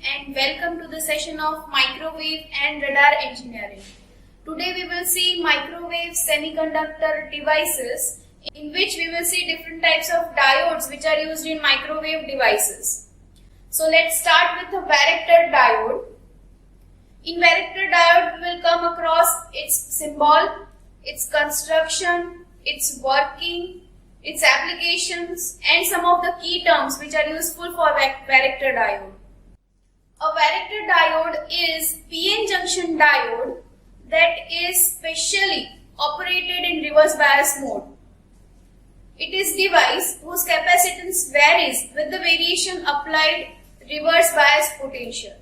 and welcome to the session of microwave and radar engineering. Today we will see microwave semiconductor devices in which we will see different types of diodes which are used in microwave devices. So let's start with the varactor diode. In varactor diode we will come across its symbol, its construction, its working, its applications and some of the key terms which are useful for varactor diode. A varactor diode is PN junction diode that is specially operated in reverse bias mode. It is device whose capacitance varies with the variation applied reverse bias potential.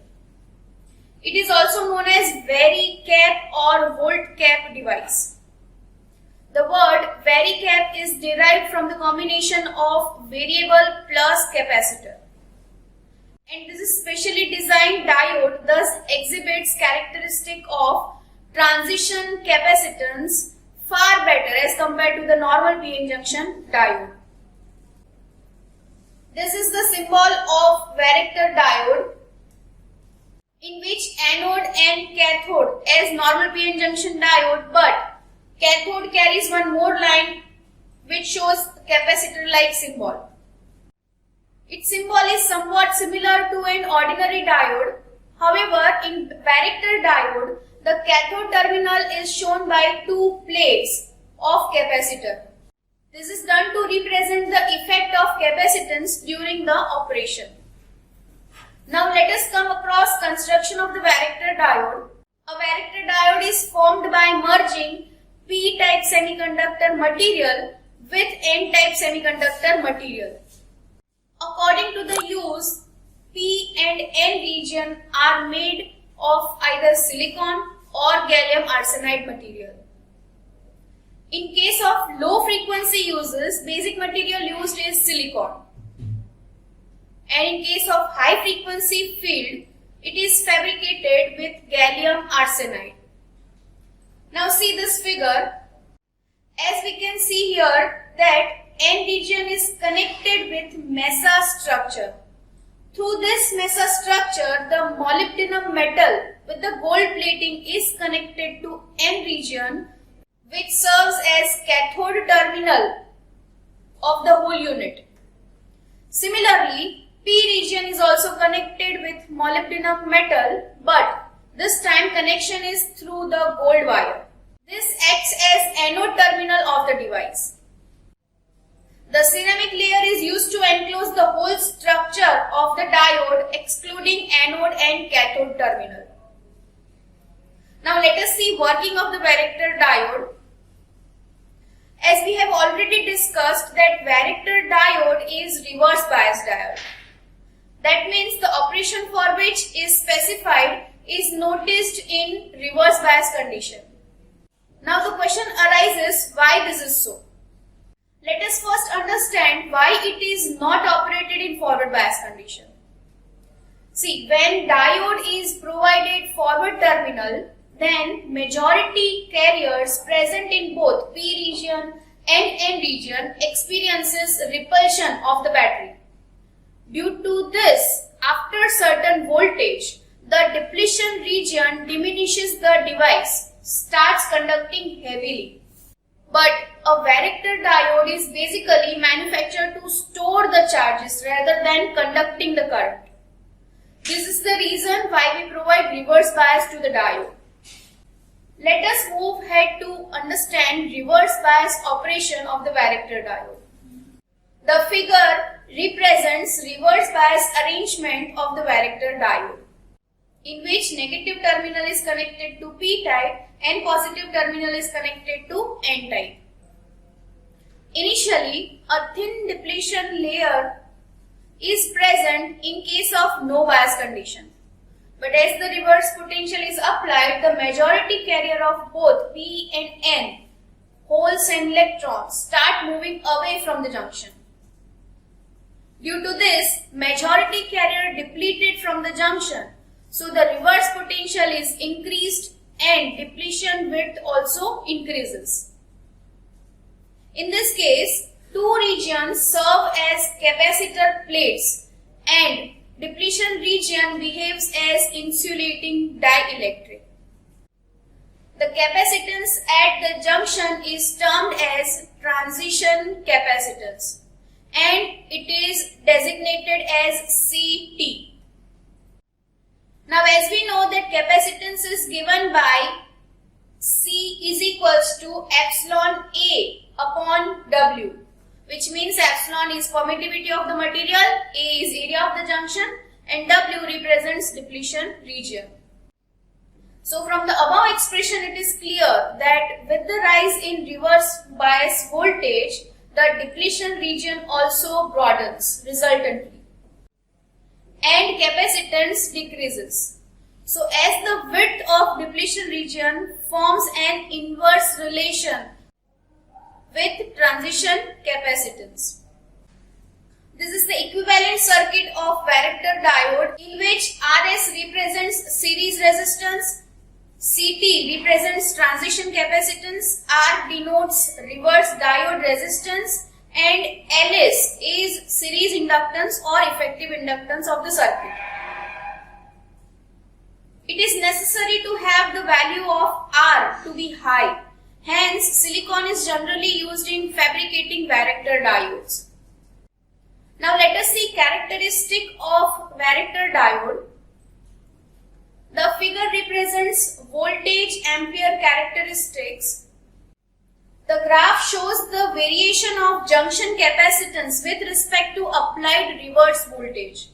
It is also known as varicap or volt cap device. The word varicap is derived from the combination of variable plus capacitor. And this is specially designed diode thus exhibits characteristic of transition capacitance far better as compared to the normal PN junction diode. This is the symbol of varactor diode in which anode and cathode as normal PN junction diode, but cathode carries one more line which shows capacitor like symbol. Its symbol is somewhat similar to an ordinary diode. However, in varactor diode, the cathode terminal is shown by two plates of capacitor. This is done to represent the effect of capacitance during the operation. Now let us come across construction of the varactor diode. A varactor diode is formed by merging P-type semiconductor material with N-type semiconductor material. According to the use, P and N region are made of either silicon or gallium arsenide material. In case of low frequency uses, basic material used is silicon. And in case of high frequency field, it is fabricated with gallium arsenide. Now see this figure. As we can see here that N region is connected with mesa structure. Through this mesa structure, the molybdenum metal with the gold plating is connected to N region, which serves as cathode terminal of the whole unit. Similarly, P region is also connected with molybdenum metal, but this time connection is through the gold wire. This acts as anode terminal of the device. The ceramic layer is used to enclose the whole structure of the diode excluding anode and cathode terminal. Now let us see working of the varactor diode. As we have already discussed that varactor diode is reverse bias diode. That means the operation for which is specified is noticed in reverse bias condition. Now the question arises why this is so. Let us first understand why it is not operated in forward bias condition. See, when diode is provided forward terminal, then majority carriers present in both P region and N region experiences repulsion of the battery. Due to this, after certain voltage, the depletion region diminishes, the device starts conducting heavily. But a varactor diode is basically manufactured to store the charges rather than conducting the current. This is the reason why we provide reverse bias to the diode. Let us move ahead to understand reverse bias operation of the varactor diode. The figure represents reverse bias arrangement of the varactor diode, in which negative terminal is connected to P-type and positive terminal is connected to N-type. Initially, a thin depletion layer is present in case of no bias condition. But as the reverse potential is applied, the majority carrier of both P and N, holes and electrons, start moving away from the junction. Due to this, majority carrier depleted from the junction. So the reverse potential is increased and depletion width also increases. In this case, two regions serve as capacitor plates and depletion region behaves as insulating dielectric. The capacitance at the junction is termed as transition capacitance and it is designated as CT. Now as we know that capacitance is given by C is equals to epsilon A upon W, which means epsilon is permittivity of the material, A is area of the junction and W represents depletion region. So from the above expression it is clear that with the rise in reverse bias voltage, the depletion region also broadens resultantly and capacitance decreases. So as the width of depletion region forms an inverse relation with transition capacitance. This is the equivalent circuit of varactor diode in which RS represents series resistance, CT represents transition capacitance, R denotes reverse diode resistance and LS is series inductance or effective inductance of the circuit. It is necessary to have the value of R to be high. Hence, silicon is generally used in fabricating varactor diodes. Now let us see characteristic of varactor diode. The figure represents voltage ampere characteristics. The graph shows the variation of junction capacitance with respect to applied reverse voltage.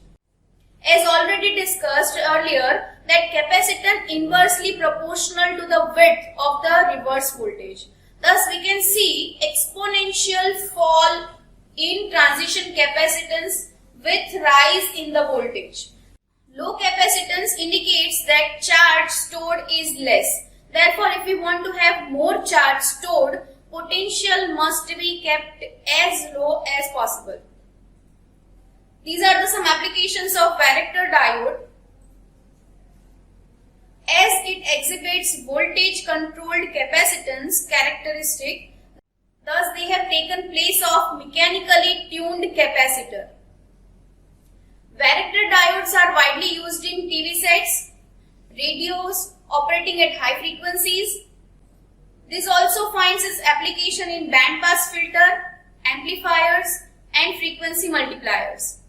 As already discussed earlier, that capacitance inversely proportional to the width of the reverse voltage. Thus, we can see exponential fall in transition capacitance with rise in the voltage. Low capacitance indicates that charge stored is less. Therefore, if we want to have more charge stored, potential must be kept as low as possible. These are some applications of varactor diode. As it exhibits voltage controlled capacitance characteristic, thus they have taken place of mechanically tuned capacitor. Varactor diodes are widely used in TV sets, radios operating at high frequencies. This also finds its application in band pass filter, amplifiers and frequency multipliers.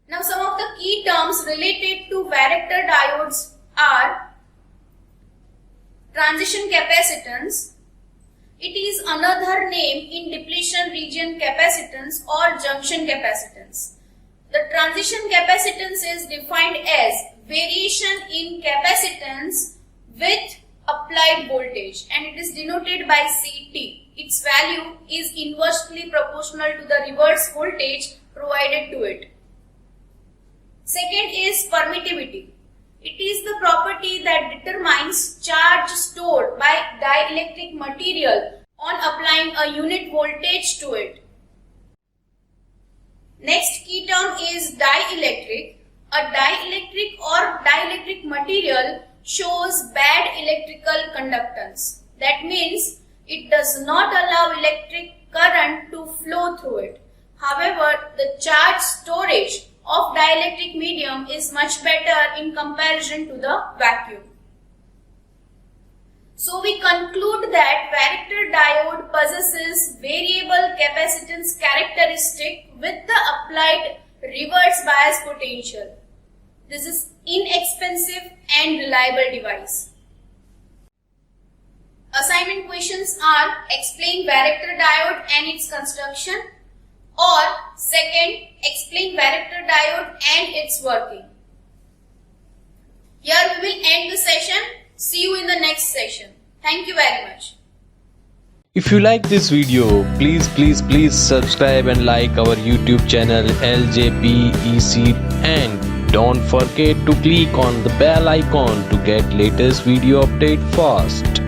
Now some of the key terms related to varactor diodes are transition capacitance. It is another name in depletion region capacitance or junction capacitance. The transition capacitance is defined as variation in capacitance with applied voltage and it is denoted by CT. Its value is inversely proportional to the reverse voltage provided to it. Second is permittivity. It is the property that determines charge stored by dielectric material on applying a unit voltage to it. Next key term is dielectric. A dielectric or dielectric material shows bad electrical conductance. That means it does not allow electric current to flow through it. However, the charge storage of dielectric medium is much better in comparison to the vacuum. So we conclude that varactor diode possesses variable capacitance characteristic with the applied reverse bias potential. This is inexpensive and reliable device. Assignment questions are explain varactor diode and its construction, or second, explain varactor diode and its working. Here we will end the session. See you in the next session. Thank you very much. If you like this video, please subscribe and like our YouTube channel LJPEC and don't forget to click on the bell icon to get latest video update fast.